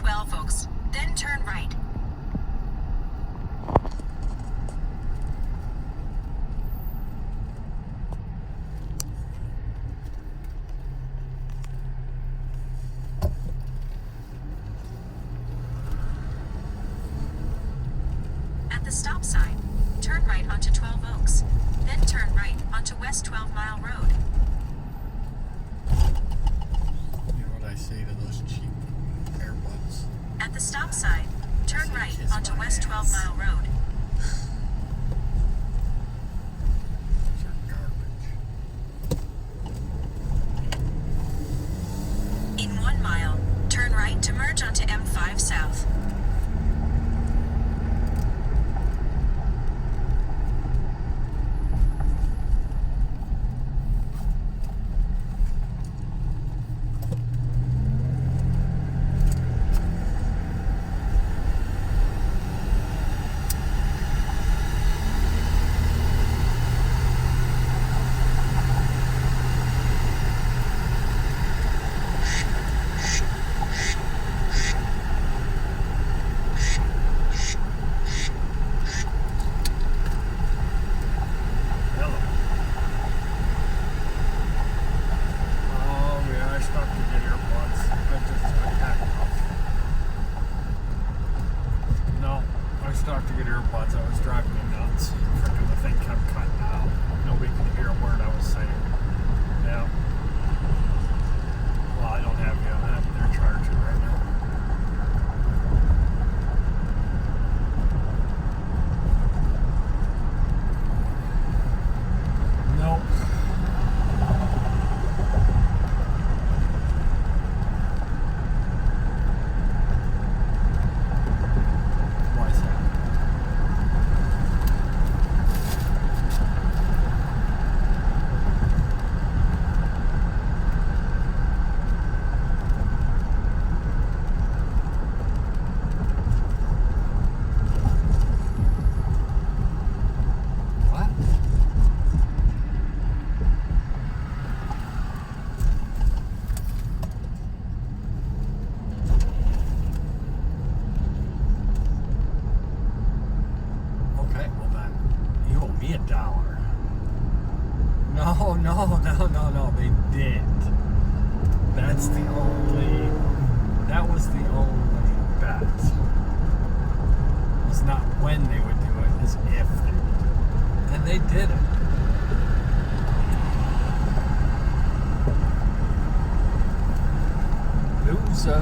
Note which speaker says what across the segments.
Speaker 1: 12 Oaks, then turn right. At the stop sign, turn right onto 12 Oaks, then turn right onto West 12 Mile Road.
Speaker 2: You know what I say to those cheap AirPods?
Speaker 1: At the stop sign, turn right onto West 12 Mile Road.
Speaker 2: Those are garbage.
Speaker 1: In 1 mile, turn right to merge onto M5 South.
Speaker 2: No, they didn't. That was the only bet. It's not when they would do it, it's if they would do it. And they did it. Loser.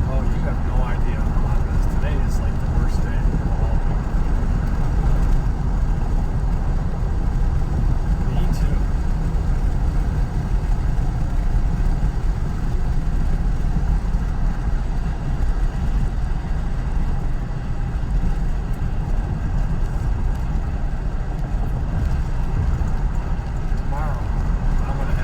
Speaker 2: Oh, you have no idea how hot it is. Today is like the worst day of all week. Me too. Tomorrow, I'm going to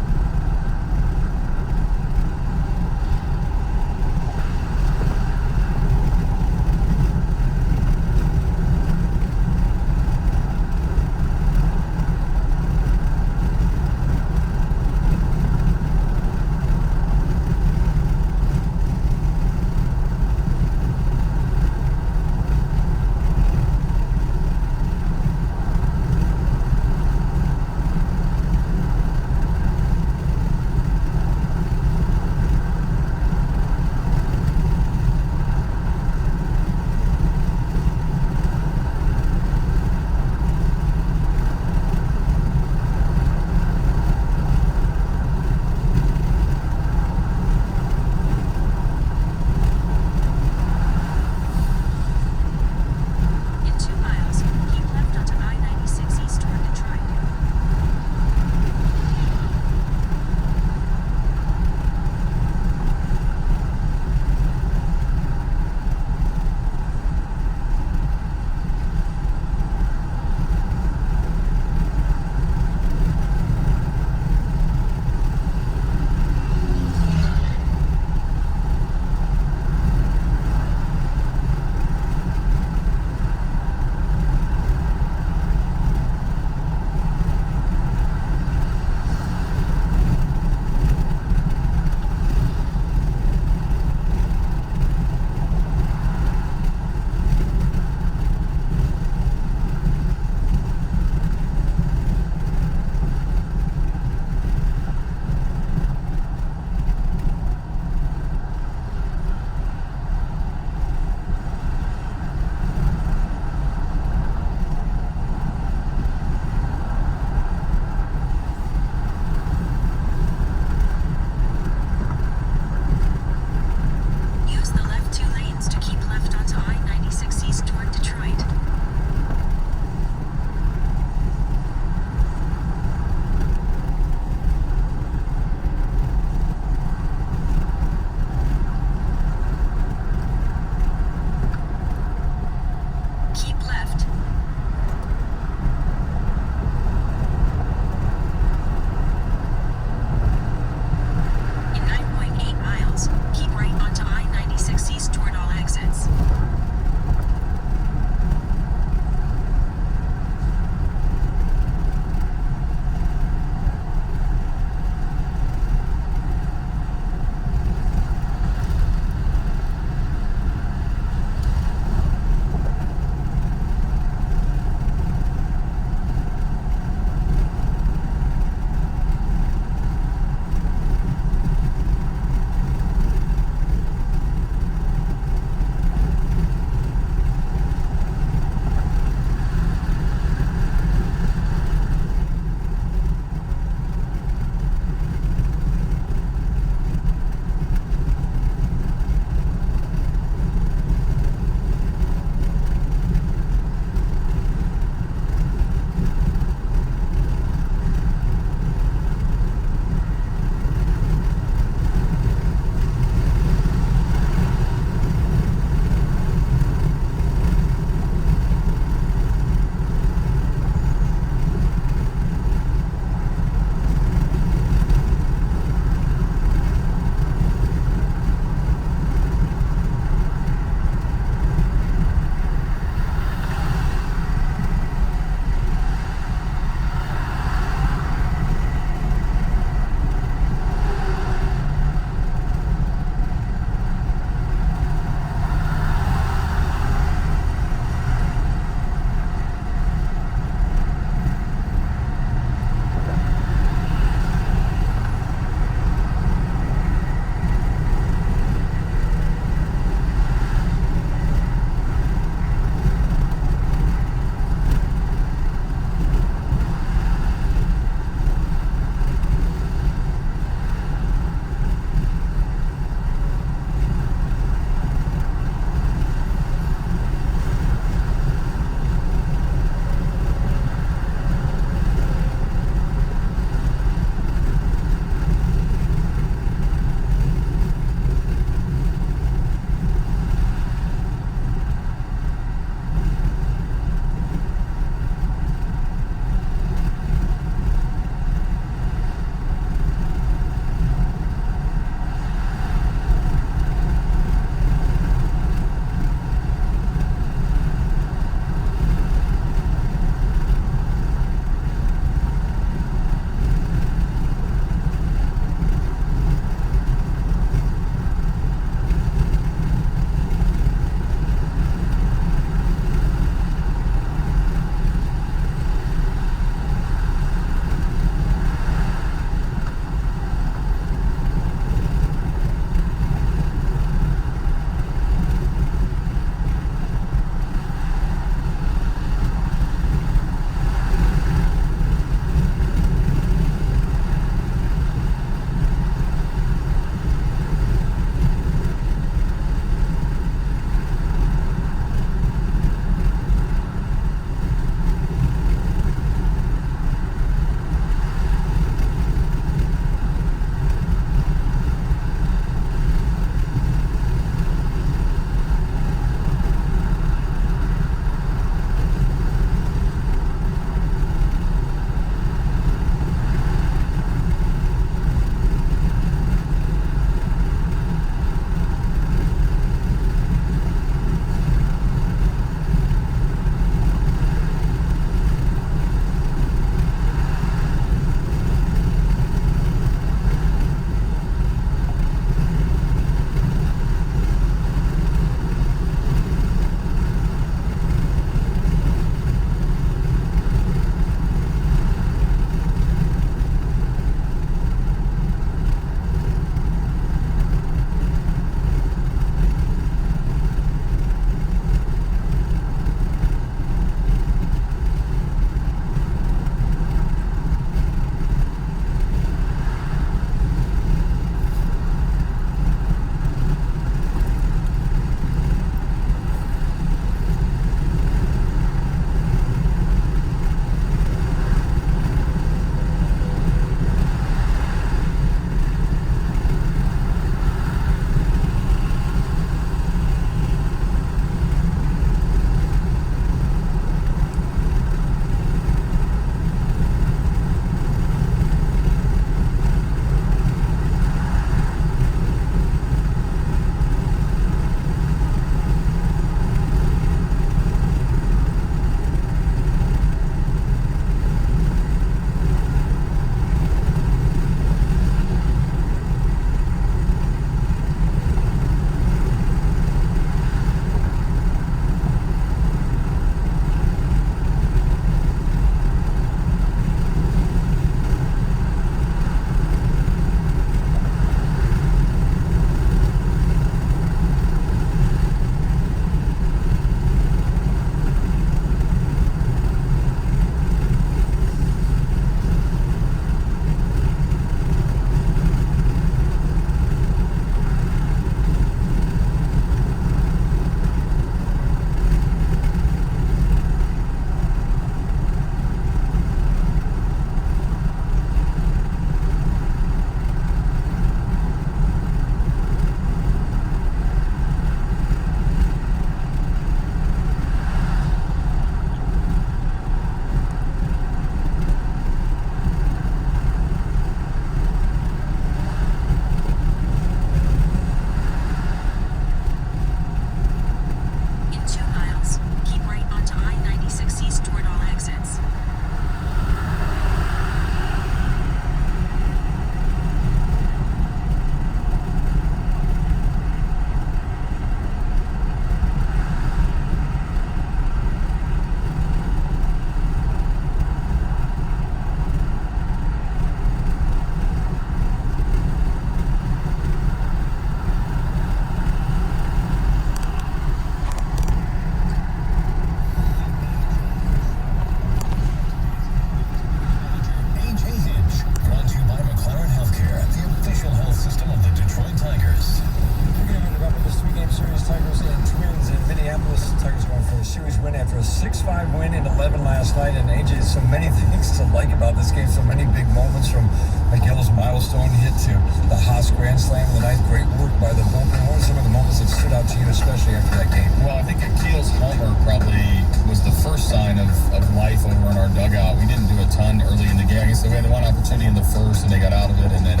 Speaker 3: things to like about this game. So many big moments, from McGill's milestone hit to the Haase grand slam in the ninth. Great work by the bullpen. What were some of the moments that stood out to you, especially after that game?
Speaker 4: Well, I think Akil's homer probably was the first sign of life over in our dugout. We didn't do a ton early in the game. I guess we had one opportunity in the first, and they got out of it, and then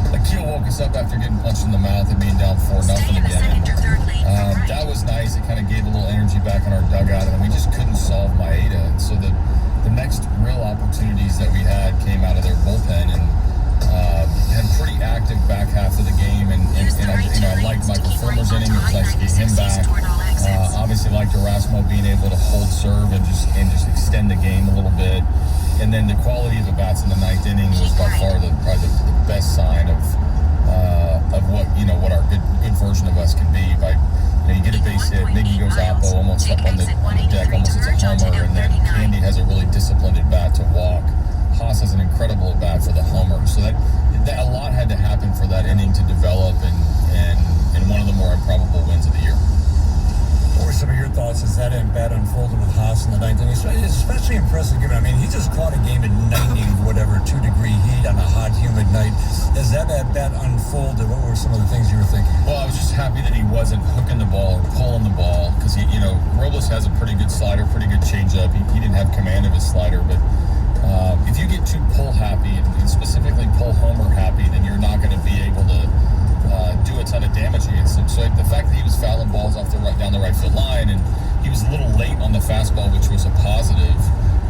Speaker 4: Akil woke us up after getting punched in the mouth and being down 4-0 again. That was nice. It kind of gave a little energy back in our dugout, and we just couldn't solve Maeda. And so the next real opportunities that we had came out of their bullpen, and had pretty active back half of the game. And I liked Michael Fulmer's inning. It was nice to get him back. Obviously liked Erasmo being able to hold serve and just extend the game a little bit. And then the quality of the bats in the ninth inning was by far probably the best sign of what our good version of us can be. You get a base hit, Miggy goes Oppo, almost up on the deck, almost hits a homer, and then Candy has a really disciplined at bat to walk. Haase has an incredible at bat for the homer. So that a lot had to happen for that inning to develop, and one of the more improbable wins of the year.
Speaker 3: What were some of your thoughts as that at-bat unfolded with Haase in the ninth inning? It's especially impressive given, he just caught a game at 2-degree heat on a hot, humid night. As that at-bat unfolded, what were some of the things you were thinking?
Speaker 4: Well, I was just happy that he wasn't hooking the ball or pulling the ball, because Robles has a pretty good slider, pretty good changeup. He didn't have command of his slider, but if you get too pull happy, and specifically pull homer happy, then you're not going to be able to do a ton of damage against him. So the fact that he was fouling balls down the right field line, and he was a little late on the fastball, which was a positive.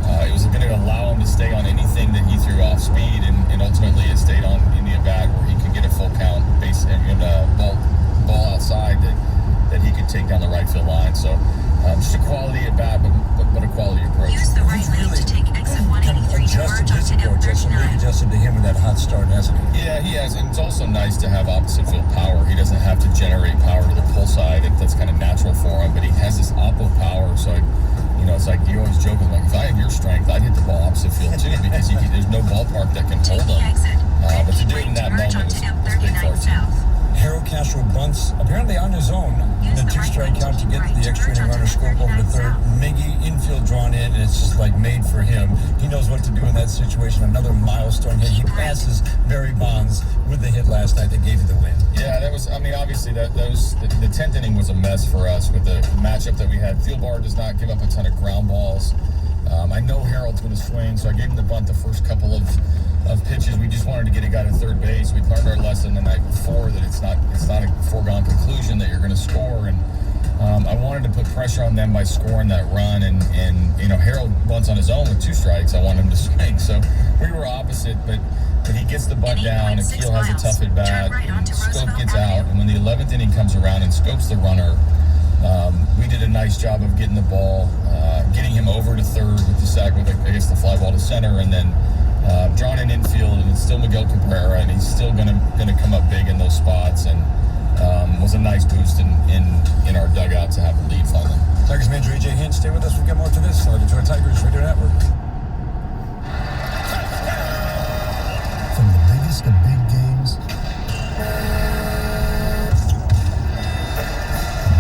Speaker 4: It was going to allow him to stay on anything that he threw off speed, and ultimately it stayed on in the at-bat where he could get a full count base and ball outside that he could take down the right field line. So just a quality at-bat, but a quality approach.
Speaker 1: Use the right lane to take exit 183 to merge onto M39.
Speaker 3: Adjusted to him with that hot start, hasn't he?
Speaker 4: Yeah, he has, and it's also nice to have opposite field power. He doesn't have to generate power to the pull side. That's kind of natural for him, but he has this oppo power, so it's like you always joke with him, if I had your strength, I'd hit the ball opposite field too, because there's no ballpark that can hold him. But to do it in that moment was big for our team.
Speaker 3: Harold Castro bunts, apparently on his own, in a 2-strike count to get the extra inning runner scope over to third. Miggy infield drawn in, and it's just like made for him. He knows what to do in that situation. Another milestone hit. He passes Barry Bonds with the hit last night that gave you the win.
Speaker 4: Yeah, that was, obviously the 10th inning was a mess for us with the matchup that we had. Thielbar does not give up a ton of ground balls. I know Harold's going to swing, so I gave him the bunt the first couple of pitches. We just wanted to get a guy to third base. We learned our lesson the night before that it's not a foregone conclusion that you're going to score, and I wanted to put pressure on them by scoring that run, and Harold bunts on his own with 2 strikes. I want him to swing, so we were opposite, but he gets the bunt down, and Akil has a tough at bat, and Scope gets out, and when the 11th inning comes around and Scope's the runner, we did a nice job of getting the ball, getting him over to third with the sack with, the fly ball to center, and then drawn in infield, and it's still Miguel Cabrera, and he's still gonna come up big in those spots, and was a nice boost in our dugout to have a lead finally.
Speaker 3: Tigers manager AJ Hinch, stay with us. We'll get more to this on the Detroit Tigers Radio Network.
Speaker 5: From the biggest of big games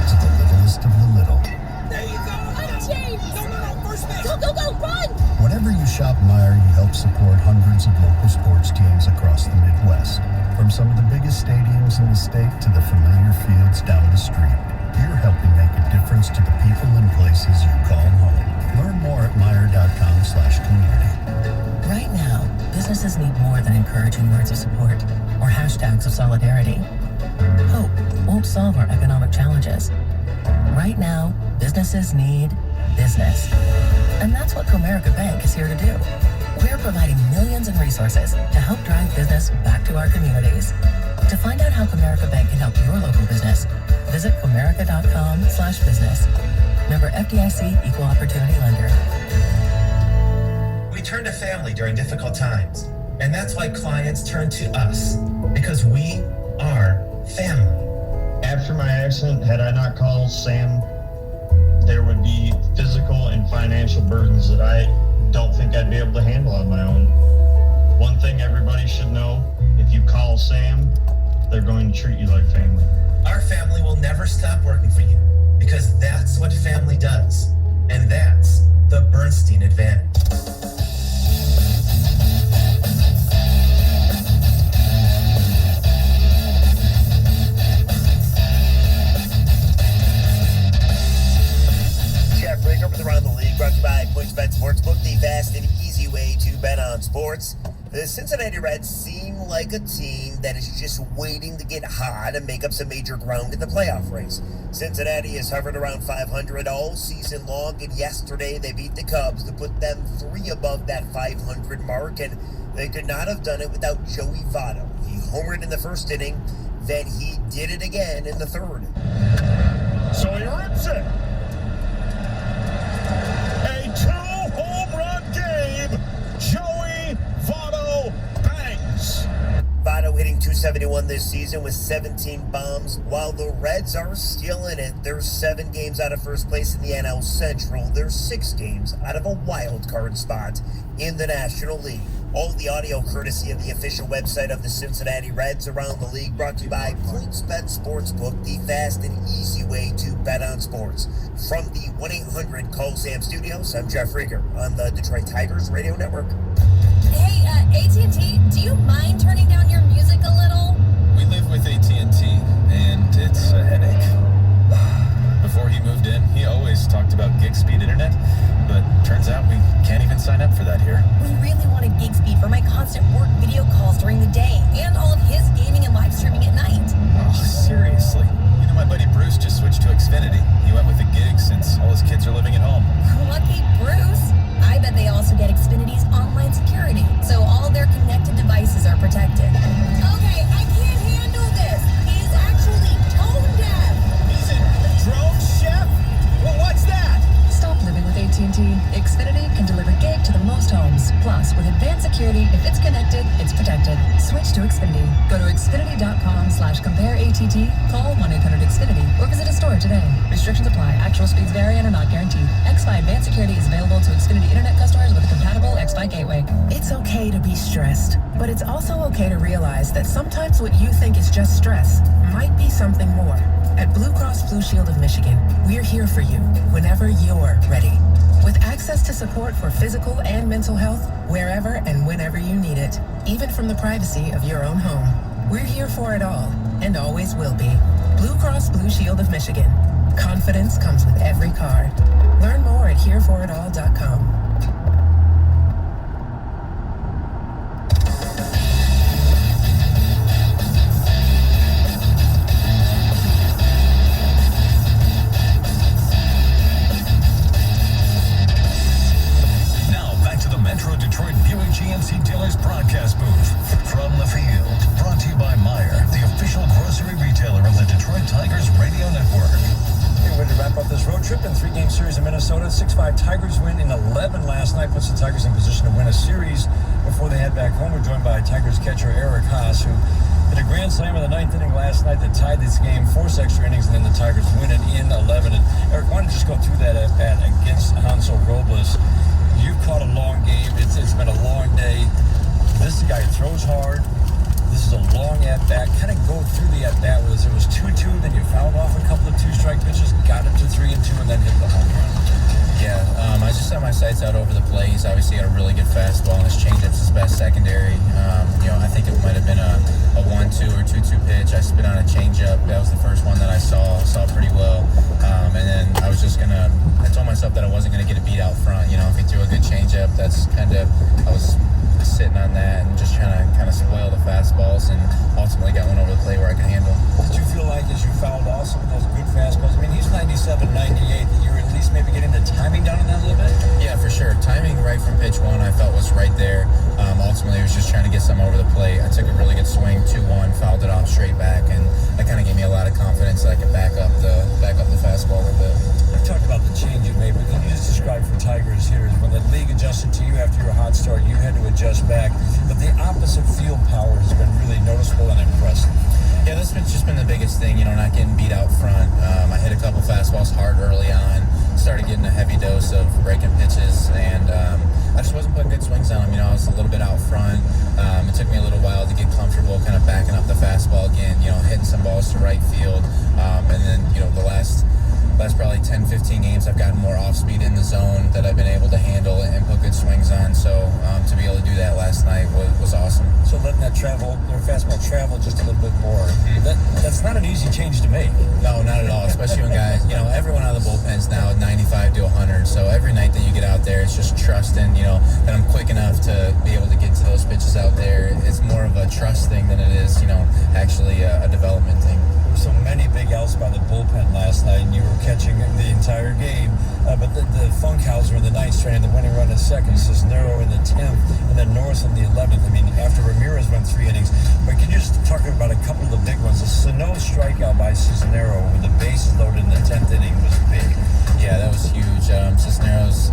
Speaker 5: to the littlest of the little.
Speaker 6: There you go! No, first base! Go, run!
Speaker 5: Whenever you shop Meijer, you help support hundreds of local sports teams across the Midwest. From some of the biggest stadiums in the state to the familiar fields down the street, you're helping make a difference to the people and places you call home. Learn more at Meijer.com/community.
Speaker 7: Right now, businesses need more than encouraging words of support or hashtags of solidarity. Hope won't solve our economic challenges. Right now, businesses need business. And that's what Comerica Bank is here to do. We're providing millions in resources to help drive business back to our communities. To find out how Comerica Bank can help your local business, visit Comerica.com/business. Member FDIC Equal Opportunity Lender.
Speaker 8: We turn to family during difficult times, and that's why clients turn to us, because we are family.
Speaker 9: After my accident, had I not called Sam, there would be physical and financial burdens that I don't think I'd be able to handle on my own. One thing everybody should know, if you call Sam, they're going to treat you like family.
Speaker 8: Our family will never stop working for you, because that's what family does, and that's the Bernstein advantage.
Speaker 10: Jeff Rager with Around the League, brought to you by PointsBet Sportsbook, the fast and easy way to bet on sports. The Cincinnati Reds seem like a team that is just waiting to get hot and make up some major ground in the playoff race. Cincinnati has hovered around 500 all season long, and yesterday they beat the Cubs to put them 3 above that 500 mark, and they could not have done it without Joey Votto. He homered in the first inning, then he did it again in the third.
Speaker 9: So he rips it. A 2-home-run game. Joey Votto bangs.
Speaker 10: Votto hitting .271 this season with 17 bombs. While the Reds are still in it, they're 7 games out of first place in the NL Central. They're 6 games out of a wild card spot in the National League. All the audio courtesy of the official website of the Cincinnati Reds. Around the League, brought to you by PointsBet Sportsbook, the fast and easy way to bet on sports. From the 1-800-CALL-SAM studios, I'm Jeff Rieger on the Detroit Tigers Radio Network.
Speaker 6: Hey, AT&T, do you mind turning down your music a little?
Speaker 4: We live with AT&T, and it's a headache. Before he moved in, he always talked about gig speed internet, but turns out we can't even sign up for that here.
Speaker 6: We really wanted gig speed for my constant work video calls during the day and all of his gaming and live streaming at night.
Speaker 4: Oh, seriously. You know, my buddy Bruce just switched to Xfinity. He went with a gig since all his kids are living at home.
Speaker 6: Lucky Bruce. I bet they also get Xfinity's online security, so all their connected devices are protected. Okay, I can't handle this. He's actually tone deaf.
Speaker 9: He's a drone chef? Well, what's that?
Speaker 7: Stop living with AT&T. Xfinity can deliver gig to the most homes. Plus, with advanced security, if it's connected, it's protected. Switch to Xfinity. Go to xfinity.com/compareATT, call 1-800-XFINITY, or visit a store today. Restrictions apply. Actual speeds vary and are not guaranteed. X-Fi Advanced Security is available to Xfinity Internet customers with a compatible X-Fi gateway. It's okay to be stressed, but it's also okay to realize that sometimes what you think is just stress might be something more. At Blue Cross Blue Shield of Michigan, we're here for you whenever you're ready. With access to support for physical and mental health wherever and whenever you need it, even from the privacy of your own home. We're here for it all and always will be. Blue Cross Blue Shield of Michigan. Confidence comes with every card. Learn more at hereforitall.com.
Speaker 11: GMC Dealers broadcast booth from the field. Brought to you by Meijer, the official grocery retailer of the Detroit Tigers Radio Network.
Speaker 3: We're ready to wrap up this road trip in 3-game series in Minnesota. 6-5 Tigers win in 11 last night. Puts the Tigers in position to win a series before they head back home. We're joined by Tigers catcher Eric Haase, who hit a grand slam in the 9th inning last night that tied this game, forced extra innings, and then the Tigers win it in 11. And Eric, why don't you just go through that at bat against Hansel Robles? You've caught a long game. It's been a long day. This is a guy who throws hard. This is a long at-bat. Kind of go through the at-bat with us. It was 2-2, then you fouled off a couple of 2-strike pitches, got it to 3-2, and then hit the home run.
Speaker 12: Yeah, I just set my sights out over the plate. He's obviously got a really good fastball, and his changeup's his best secondary. I think it might have been a 1-2 or 2-2 pitch. I spit on a changeup. That was the first one that I saw pretty well. And then I told myself that I wasn't going to get a beat out front. If he threw a good changeup, I was sitting on that and just trying to kind of spoil the fastballs, and ultimately got one over the plate where I could handle.
Speaker 3: Did you feel like as you fouled off some of those good fastballs, I mean, he's 97, 98, that you were at least maybe getting the timing down on that a little bit?
Speaker 12: Yeah, for sure. Timing right from pitch one I felt was right there. Ultimately, I was just trying to get some over the plate. I took a really good swing, 2-1, fouled it off straight back, and that kind of gave me a lot of confidence that I could back up the fastball a little bit.
Speaker 3: You talked about the change you made, but can you just describe for Tigers hitters, when the league adjusted to you after your hot start, you had to adjust back, but the opposite field power has been really noticeable and impressive.
Speaker 12: Yeah, that's just been the biggest thing, not getting beat out front. I hit a couple fastballs hard early on, started getting a heavy dose of breaking pitches, and I just wasn't putting good swings on them. I was a little bit out front. It took me a little while to get comfortable kind of backing up the fastball again, hitting some balls to right field. And then, the last last probably 10, 15 games, I've gotten more off speed in the zone that I've been able to handle and put good swings on. So to be able to do that last night was awesome.
Speaker 3: So letting that fastball travel just a little bit more, that's not an easy change to make.
Speaker 12: No, not at all, especially when guys, everyone out of the bullpen's now 95 to 100. So every night that you get out there, it's just trusting, that I'm quick enough to be able to get to those pitches out there. It's more of a trust thing than it is, actually a development thing.
Speaker 3: There were so many big outs by the bullpen last night, and you were catching the entire game. But the Funkhauser in the ninth, stranded the winning run in second, Cisnero in the 10th, and then Norris in the 11th. I mean, after Ramirez went 3 innings. But can you just talk about a couple of the big ones? The Sano strikeout by Cisnero with the bases loaded in the 10th inning was big.
Speaker 12: Yeah, that was huge. Cisneros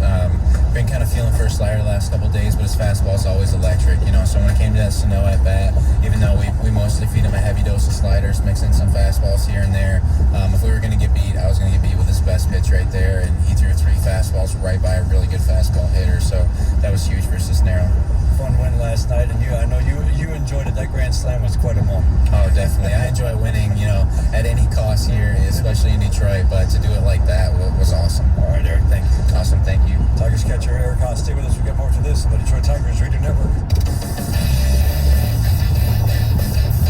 Speaker 12: been kind of feeling for a slider the last couple of days, but his fastball is always electric. So when it came to that Sano at bat, even though we mostly feed him a heavy dose of sliders, mix in some fastballs here and there, if we were going to get beat, I was going to get beat with his best pitch right there, and he threw 3 fastballs right by a really good fastball hitter, so that was huge for Cisnero.
Speaker 3: Fun win last night, and I know you enjoyed it. That grand slam was quite a moment.
Speaker 12: Oh, definitely. I enjoy winning, at any cost here, especially in Detroit, but to do it like that was awesome.
Speaker 3: All right, Eric, thank you.
Speaker 12: Awesome, thank you.
Speaker 3: Tigers catcher Eric Haase, stay with us. We got more for this on the Detroit Tigers Radio Network.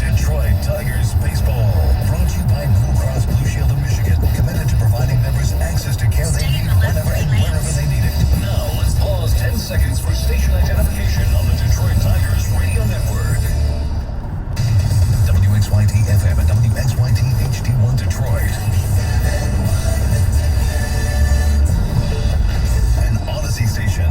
Speaker 11: Detroit Tigers baseball, brought to you by Blue Cross Blue Shield of Michigan, committed to providing members access to care they need whenever and wherever they need it. Now let's pause 10 seconds for station identification on the Detroit Tigers Radio Network. WXYT FM and WXYT HD1 Detroit. An Odyssey station.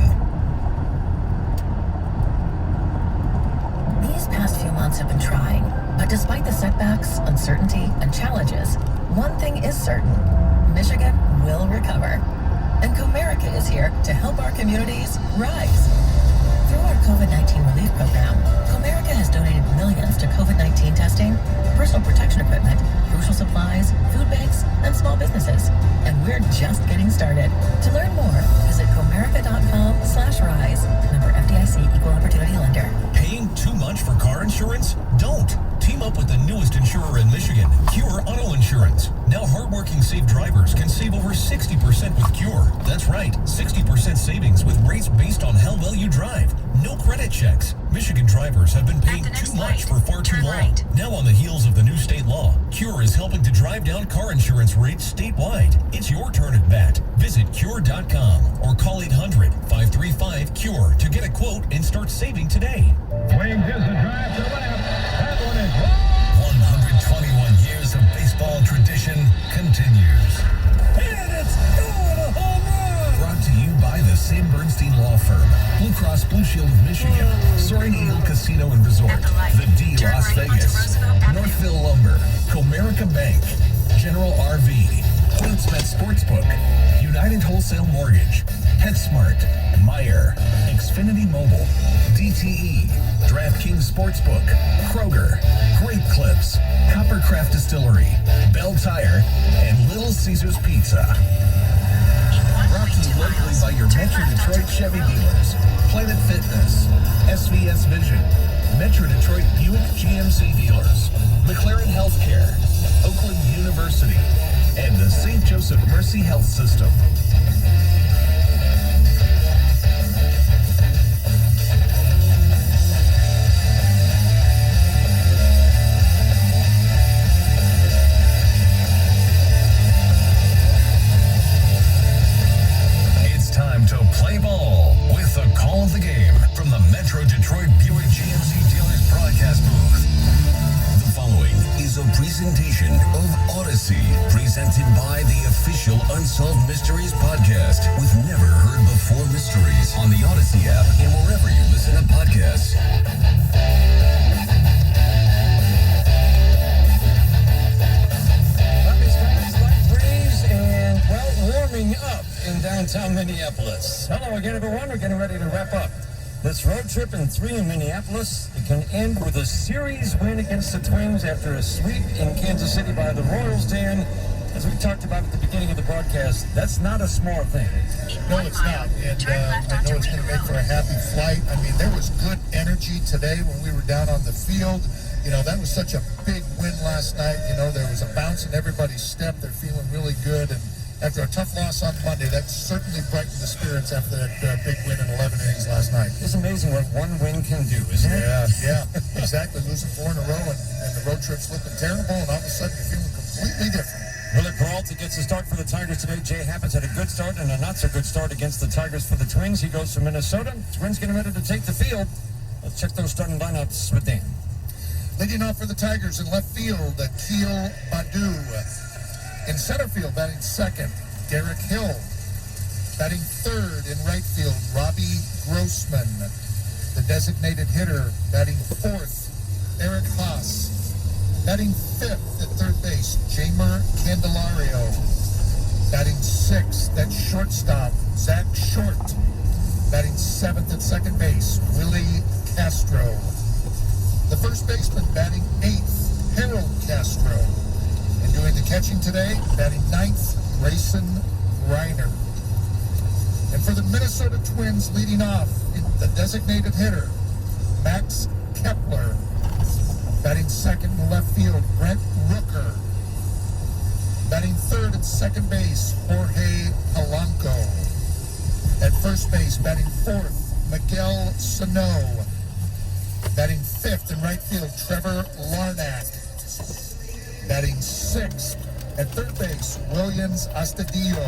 Speaker 7: These past few months have been trying, but despite the setbacks, uncertainty, and challenges, one thing is certain: Michigan will recover. And Comerica is here to help our communities rise. Through our COVID-19 relief program, Comerica has donated millions to COVID-19 testing, personal protection equipment, crucial supplies, food banks, and small businesses. And we're just getting started. To learn more, visit comerica.com/rise. Member FDIC, Equal Opportunity Lender.
Speaker 11: Paying too much for car insurance? Don't. Team up with the newest insurer in Michigan, Cure Auto Insurance. Now hardworking safe drivers can save over 60% with Cure. That's right, 60% savings with rates based on how well you drive. No credit checks. Michigan drivers have been paying too much for far too long. Now on the heels of the new state law, Cure is helping to drive down car insurance rates statewide. It's your turn at bat. Visit Cure.com or call 800-535-CURE to get a quote and start saving today.
Speaker 2: Swing gives a drive to left. That one is
Speaker 11: 121 years of baseball tradition continues.
Speaker 3: And it's going a home run!
Speaker 11: Brought to you by the Sam Bernstein Law Firm, Blue Cross Blue Shield of Michigan, Soaring Eagle Casino and Resort, The D Las Vegas, Northville Lumber, Comerica Bank, General RV, PointsBet Sportsbook, United Wholesale Mortgage, PetSmart, Meyer, Xfinity Mobile, DTE, DraftKings Sportsbook, Kroger, Grape Clips, Coppercraft Distillery, Bell Tire, and Little Caesars Pizza. Brought to you locally by your Metro Detroit Chevy dealers, Planet Fitness, SVS Vision, Metro Detroit Buick GMC dealers, McLaren Healthcare, Oakland University, and the St. Joseph Mercy Health System. Play ball with the call of the game from the Metro Detroit Buick GMC Dealers broadcast booth. The following is a presentation of Odyssey, presented by the official Unsolved Mysteries podcast with never heard before mysteries on the Odyssey app and wherever you listen to podcasts.
Speaker 3: Warming up in downtown Minneapolis. Hello again, everyone. We're getting ready to wrap up this road trip in 3 in Minneapolis. It can end with a series win against the Twins after a sweep in Kansas City by the Royals, Dan. As we talked about at the beginning of the broadcast, that's not a small thing.
Speaker 13: No, it's not. And I know it's going to make for a happy flight. I mean, there was good energy today when we were down on the field. That was such a big win last night. There was a bounce in everybody's step. They're feeling really good. And after a tough loss on Monday, that certainly brightened the spirits after that big win in 11 innings last night.
Speaker 3: It's amazing what one win can do, isn't it?
Speaker 13: Yeah, exactly. Losing 4 in a row and the road trip's looking terrible, and all of a sudden you're feeling completely different.
Speaker 3: Willie Peralta gets a start for the Tigers today. Jay Happens had a good start and a not-so-good start against the Tigers for the Twins. He goes to Minnesota. Twins getting ready to take the field. Let's check those starting lineups with Dan.
Speaker 13: Leading off for the Tigers in left field, Akil Badu. In center field, batting second, Derek Hill. Batting third in right field, Robbie Grossman. The designated hitter, batting fourth, Eric Haase. Batting fifth at third base, Jamer Candelario. Batting sixth at shortstop, Zach Short. Batting seventh at second base, Willie Castro. The first baseman batting eighth, Harold Castro. And doing the catching today, batting ninth, Grayson Reiner. And for the Minnesota Twins leading off, the designated hitter, Max Kepler. Batting second in left field, Brent Rooker. Batting third at second base, Jorge Polanco. At first base, batting fourth, Miguel Sano. Batting fifth in right field, Trevor Larnach. Batting sixth at third base, Williams Astudillo.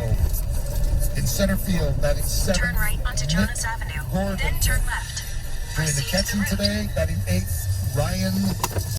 Speaker 13: In center field, batting seventh,
Speaker 1: turn right onto Jonas Avenue,
Speaker 13: Gordon.
Speaker 1: then turn left.
Speaker 13: Doing the catching today, batting eighth, Ryan